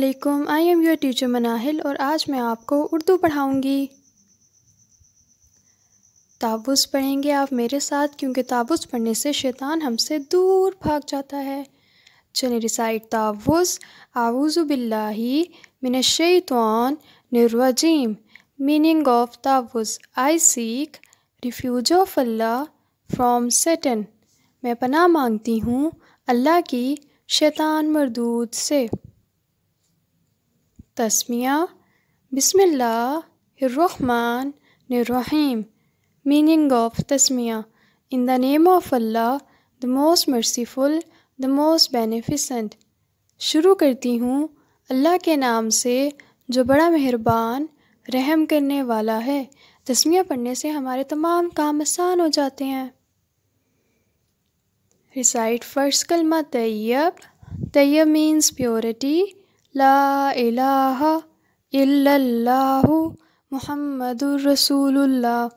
अस्सलामुअलैकुम। I am your teacher Manahil और आज मैं आपको उर्दू पढ़ाऊँगी। तावुज़ पढ़ेंगे आप मेरे साथ, क्योंकि तावुज़ पढ़ने से शैतान हमसे दूर भाग जाता है। चलिए रिसाइट तावुज़। आऊज़ु बिल्लाहि मिनश्शैतानिर्रजीम। मीनिंग ऑफ तावुज़, I seek refuge of Allah from Satan. मैं पनाह मांगती हूँ अल्लाह की शैतान मरदूद से। तस्मिया, बिस्मिल्लाहिर्रहमानिर्रहीम। मीनिंग ऑफ तस्मिया, in the name of Allah the most merciful the most beneficent. शुरू करती हूँ अल्लाह के नाम से जो बड़ा मेहरबान रहम करने वाला है। तस्मिया पढ़ने से हमारे तमाम काम आसान हो जाते हैं। रिसाइट फर्स्ट कलमा तैयब। तैयब मीन्स प्योरिटी। ला इलाहा इल्लल्लाहु मुहम्मदुर रसूलुल्लाह।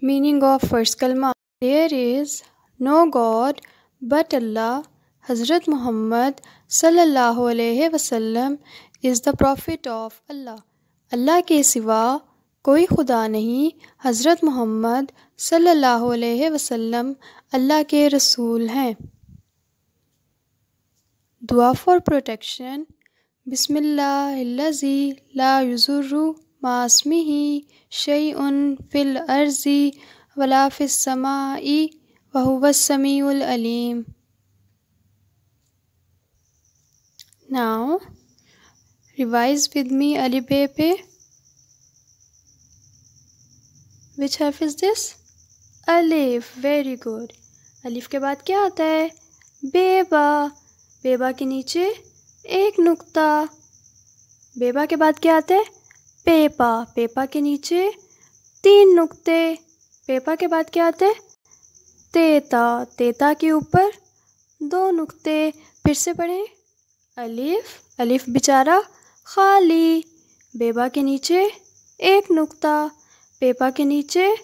मीनिंग ऑफ फर्स्ट कलमा, there is no God but Allah. हज़रत मोहम्मद सल्लल्लाहु अलैहि वसल्लम is the prophet of Allah. Allah के सिवा कोई खुदा नहीं। हज़रत मोहम्मद सल्लल्लाहु अलैहि वसल्लम अल्लाह के रसूल हैं। दुआ फॉर प्रोटेक्शन। बिस्मिल्लाहिल्लज़ी ला युज़ुर्रु मास्मिही शैउन फिल अर्ज़ी वला फिस समाई वहुवस समीउल अलीम। नाउ रिवाइज विद मी अलिफ बे पे। विच हर्फ इज़ दिस? अलिफ। Very good. अलिफ के बाद क्या आता है? बेबा। बेबा के नीचे एक नुक्ता। बेबा के बाद क्या आता है? पेपा। पेपा के नीचे 3 नुक्ते। पेपा के बाद क्या आता है? तेता। तेता के ऊपर 2 नुक्ते। फिर से पढ़ें। अलिफ। अलिफ बेचारा खाली। बेबा के नीचे 1 नुक्ता। पेपा के नीचे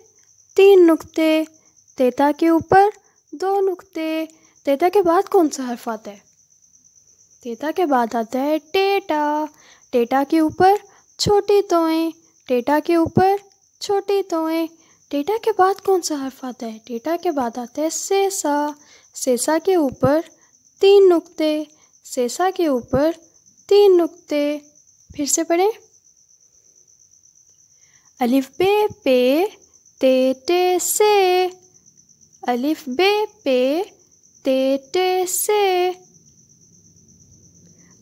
3 नुक्ते। तेता के ऊपर 2 नुक्ते। तेता के बाद कौन सा हर्फ आता है? तेता के बाद आता है टेटा। टेटा के ऊपर छोटी तोएं। टेटा के ऊपर छोटी तोएं। टेटा के बाद कौन सा हर्फ आता है? टेटा के बाद आता है सेसा। सेसा के ऊपर 3 नुक्ते। सेसा के ऊपर 3 नुक्ते। फिर से पढ़ें। अलिफ बे पे ते टे से। अलिफ बे पे ते टे से।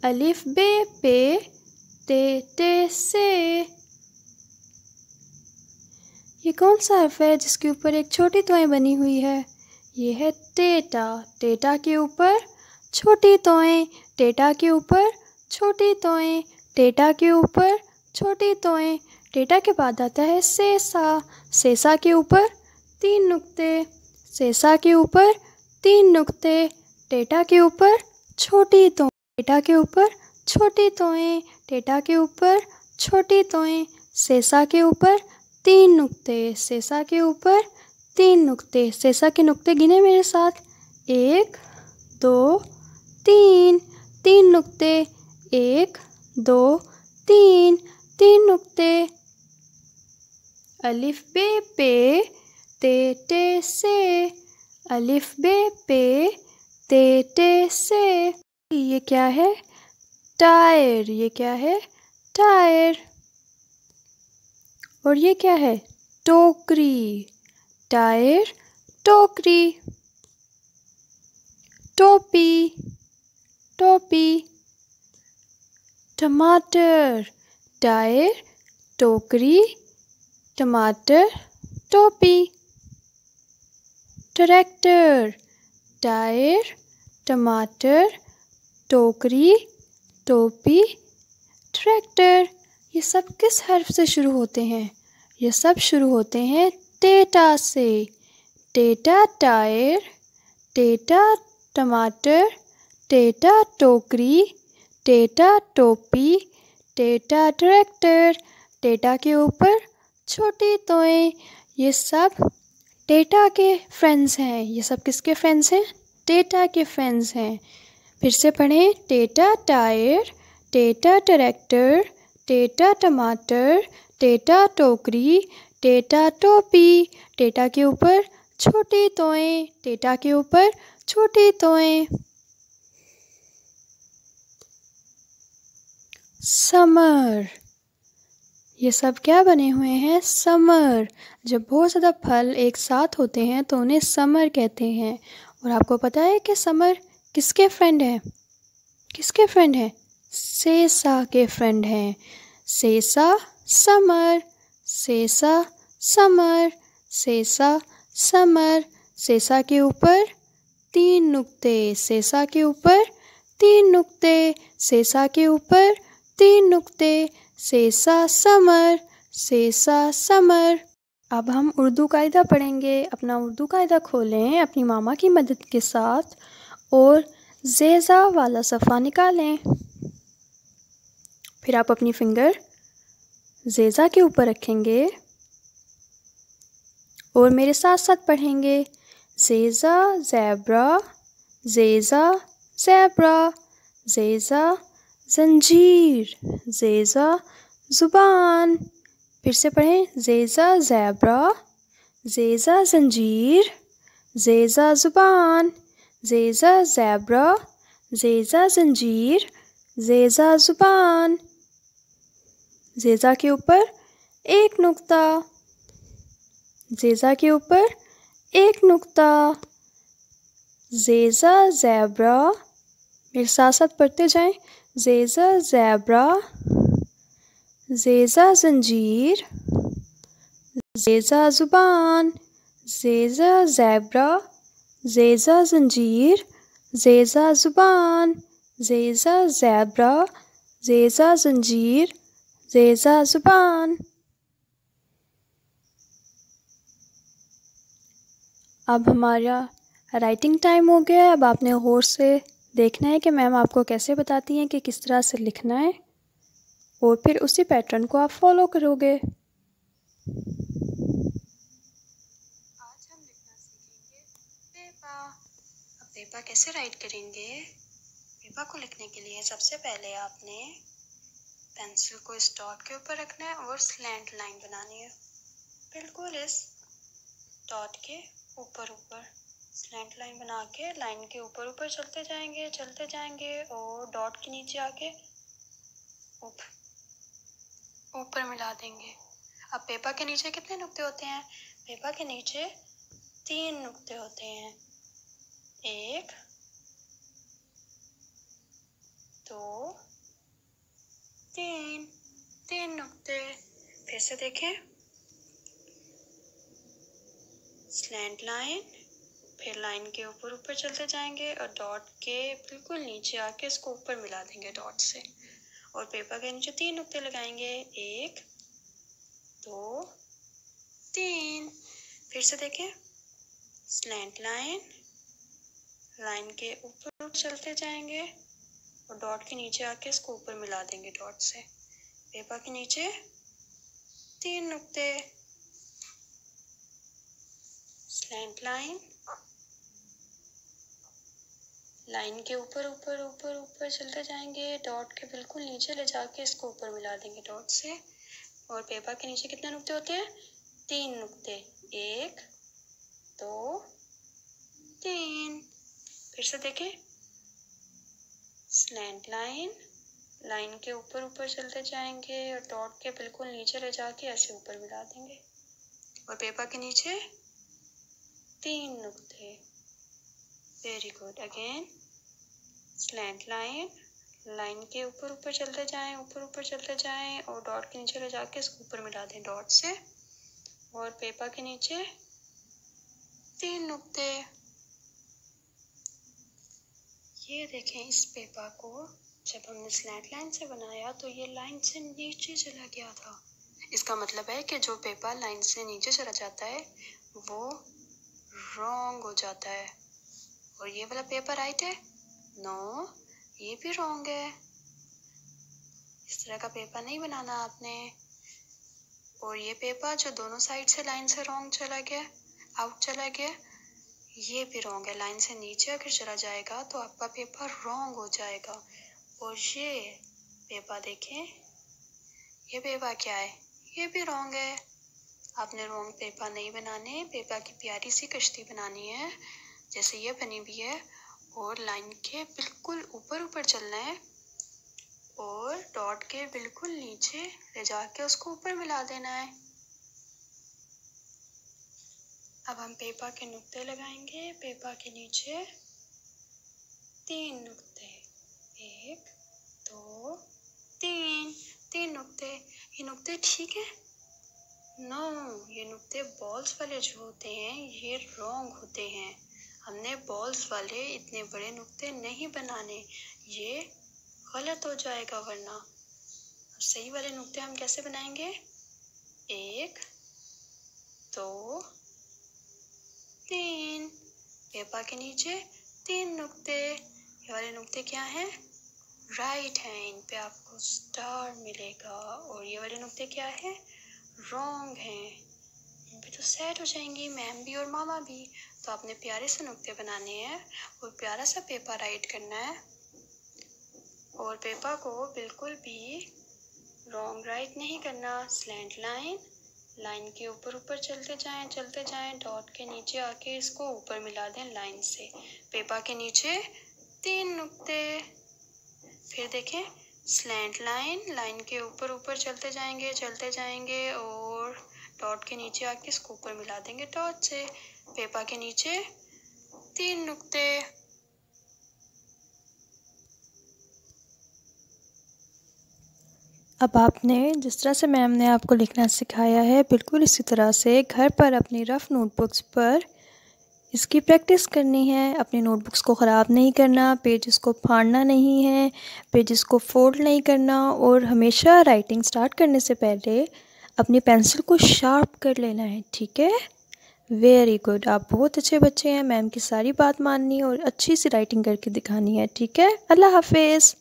अलिफ बे पे ते टे से। ये कौन सा हर्फ है जिसके ऊपर एक छोटी तोएं बनी हुई है? ये है टेटा। टेटा के ऊपर छोटी तोएं। टेटा के ऊपर छोटी तोएं। टेटा के ऊपर छोटी तोएं। टेटा के बाद आता है सेसा। सेसा के ऊपर 3 नुक्ते। सेसा के ऊपर 3 नुक्ते। टेटा के ऊपर छोटी तोएं। टेटा के ऊपर छोटी तोएं। टेटा के ऊपर छोटी तोएं। सेसा के ऊपर 3 नुक्ते। सेसा के ऊपर 3 नुक्ते। सेसा के नुक्ते गिने मेरे साथ। 1 2 3। 3 नुक्ते। 1 2 3। 3 नुक्ते। अलिफ बे पे ते टे से। अलिफ बे पे ते टे से। ये क्या है? टायर। ये क्या है? टायर। और ये क्या है? टोकरी। टायर टोकरी। टोपी। टोपी। टमाटर। टायर टोकरी टमाटर टोपी। ट्रैक्टर। टायर टमाटर टोकरी टोपी ट्रैक्टर। ये सब किस हर्फ से शुरू होते हैं? ये सब शुरू होते हैं टेटा से। टेटा टायर। टेटा टमाटर। टेटा टोकरी। टेटा टोपी। टेटा ट्रैक्टर। टेटा के ऊपर छोटी तोएं। ये सब टेटा के फ्रेंड्स हैं। ये सब किसके फ्रेंड्स हैं? टेटा के फ्रेंड्स हैं। फिर से पढ़ें। टेटा टायर। टेटा ट्रैक्टर, टेटा टमाटर, टेटा टोकरी, टेटा टोपी। टेटा के ऊपर छोटी तोएं, टेटा के ऊपर छोटी तोएं। समर, ये सब क्या बने हुए हैं? समर। जब बहुत ज़्यादा फल एक साथ होते हैं तो उन्हें समर कहते हैं। और आपको पता है कि समर किसके फ्रेंड है? किसके फ्रेंड है? सेसा के फ्रेंड हैं। सेसा समर, सेसा समर, सेसा समर। सेसा के ऊपर 3 नुक्ते, सेसा के ऊपर 3 नुक्ते, सेसा के ऊपर 3 नुक्ते। सेसा समर, सेसा समर। अब हम उर्दू कायदा पढ़ेंगे। अपना उर्दू कायदा खोलें अपनी मामा की मदद के साथ और ज़ेज़ा वाला सफ़ा निकालें। फिर आप अपनी फिंगर ज़ेज़ा के ऊपर रखेंगे और मेरे साथ साथ पढ़ेंगे। ज़ेज़ा ज़ेब्रा, ज़ेज़ा ज़ेब्रा, ज़ेज़ा ज़ंजीर, ज़ेज़ा ज़ुबान। फिर से पढ़ें। ज़ेज़ा ज़ेब्रा, ज़ेज़ा ज़ंजीर, ज़ेज़ा ज़ुबान, ज़ेज़ा ज़ेब्रा, ज़ेज़ा ज़ंजीर, ज़ेज़ा ज़ुबान। ज़ेज़ा के ऊपर 1 नुक्ता, ज़ेज़ा के ऊपर 1 नुक्ता। ज़ेज़ा ज़ेब्रा, मेरे साथ साथ पढ़ते जाएं। ज़ेज़ा ज़ेब्रा, ज़ेज़ा ज़ंजीर, ज़ेज़ा ज़ुबान, ज़ेज़ा ज़ेब्रा, ज़ेज़ा ज़ंजीर, ज़ेज़ा ज़ुबान, ज़ेज़ा ज़ेब्रा, ज़ेज़ा ज़ंजीर, ज़ेज़ा ज़ुबान। अब हमारा राइटिंग टाइम हो गया है। अब आपने गौर से देखना है कि मैम आपको कैसे बताती हैं कि किस तरह से लिखना है और फिर उसी पैटर्न को आप फॉलो करोगे। आज हम लिखना सीखेंगे पेपा। अब पेपा कैसे राइट करेंगे? पेपा को लिखने के लिए सबसे पहले आपने पेंसिल को इस डॉट के ऊपर रखना है और स्लैंट लाइन बनानी है, बिल्कुल इस डॉट के ऊपर ऊपर स्लैंट लाइन बना के लाइन के ऊपर ऊपर चलते जाएंगे और डॉट के नीचे आके ऊपर मिला देंगे। अब पेपा के नीचे कितने नुक्ते होते हैं? पेपा के नीचे 3 नुक्ते होते हैं। 1 2 3 नुक्ते। फिर से देखें। स्लैंट लाइन, फिर लाइन के ऊपर ऊपर चलते जाएंगे और डॉट के बिल्कुल नीचे आके इसको ऊपर मिला देंगे डॉट से और पेपर के नीचे 3 नुक्ते लगाएंगे। 1 2 3। फिर से देखें। स्लैंट लाइन, लाइन के ऊपर चलते जाएंगे और डॉट के नीचे आके इसको ऊपर मिला देंगे डॉट से। पेपर के नीचे 3 नुक्ते। स्लैंट लाइन, लाइन के ऊपर ऊपर ऊपर ऊपर चलते जाएंगे, डॉट के बिल्कुल नीचे ले जाके इसको ऊपर मिला देंगे डॉट से। और पेपर के नीचे कितने नुक्ते होते हैं? 3 नुक्ते। 1 2 3। फिर से देखें। स्लैंट लाइन, लाइन के ऊपर ऊपर चलते जाएंगे और डॉट के बिल्कुल नीचे ले जाके ऐसे ऊपर मिला देंगे और पेपर के नीचे 3 नुक्ते। Very good. Again slant line, line के ऊपर ऊपर चलते जाएं और डॉट के नीचे ले जाके इसको ऊपर मिला दें डॉट से और पेपर के नीचे 3 नुक्ते। ये देखें, इस पेपर को जब हमने स्लैंट लाइन से बनाया तो ये लाइन से नीचे चला गया था। इसका मतलब है कि जो पेपर लाइन से नीचे चला जाता है वो रॉन्ग हो जाता है। और ये वाला पेपर राइट है? नो, ये भी रॉन्ग है। इस तरह का पेपर नहीं बनाना आपने। और ये पेपर जो दोनों साइड से लाइन से रॉन्ग चला गया, आउट चला गया, ये भी रॉन्ग है। लाइन से नीचे अगर चला जाएगा तो आपका पेपर रॉन्ग हो जाएगा। और ये बेबा देखें, ये बेबा क्या है? ये भी रॉन्ग है। आपने रॉन्ग पेपा नहीं बनाने, पेपा की प्यारी सी कश्ती बनानी है जैसे ये बनी हुई है, और लाइन के बिल्कुल ऊपर ऊपर चलना है और डॉट के बिल्कुल नीचे ले जाके उसको ऊपर मिला देना है। अब हम पेपा के नुक्ते लगाएंगे। पेपा के नीचे 3 नुक्ते, 1 2 3 नुक्ते। ये नुक्ते ठीक है? नो, ये नुक्ते बॉल्स वाले जो होते हैं ये रॉन्ग होते हैं। हमने बॉल्स वाले इतने बड़े नुक्ते नहीं बनाने, ये गलत हो जाएगा वरना। सही वाले नुक्ते हम कैसे बनाएंगे? 1 2 3। पेपा के नीचे 3 नुक्ते। ये वाले नुक्ते क्या हैं? राइट हैं, इन पे आपको स्टार मिलेगा। और ये वाले नुक्ते क्या है? रॉन्ग हैं, इन पे तो सेट हो जाएंगी मैम भी और मामा भी। तो आपने प्यारे से नुक्ते बनाने हैं और प्यारा सा पेपर राइट करना है, और पेपर को बिल्कुल भी रॉन्ग राइट नहीं करना। स्लैंट लाइन के ऊपर ऊपर चलते जाएं, डॉट के नीचे आके इसको ऊपर मिला दें लाइन से। पेपर के नीचे 3 नुक्ते, फिर देखें स्लैंट लाइन के ऊपर ऊपर चलते जाएंगे और डॉट के नीचे आके इसको ऊपर मिला देंगे डॉट से। पेपर के नीचे 3 नुक्ते। अब आपने जिस तरह से मैम ने आपको लिखना सिखाया है बिल्कुल इसी तरह से घर पर अपनी रफ़ नोटबुक्स पर इसकी प्रैक्टिस करनी है। अपनी नोटबुक्स को ख़राब नहीं करना, पेजेस को फाड़ना नहीं है, पेजेस को फोल्ड नहीं करना, और हमेशा राइटिंग स्टार्ट करने से पहले अपनी पेंसिल को शार्प कर लेना है। ठीक है? वेरी गुड, आप बहुत अच्छे बच्चे हैं। मैम की सारी बात माननी और अच्छी सी राइटिंग करके दिखानी है। ठीक है? अल्लाह हाफिज़।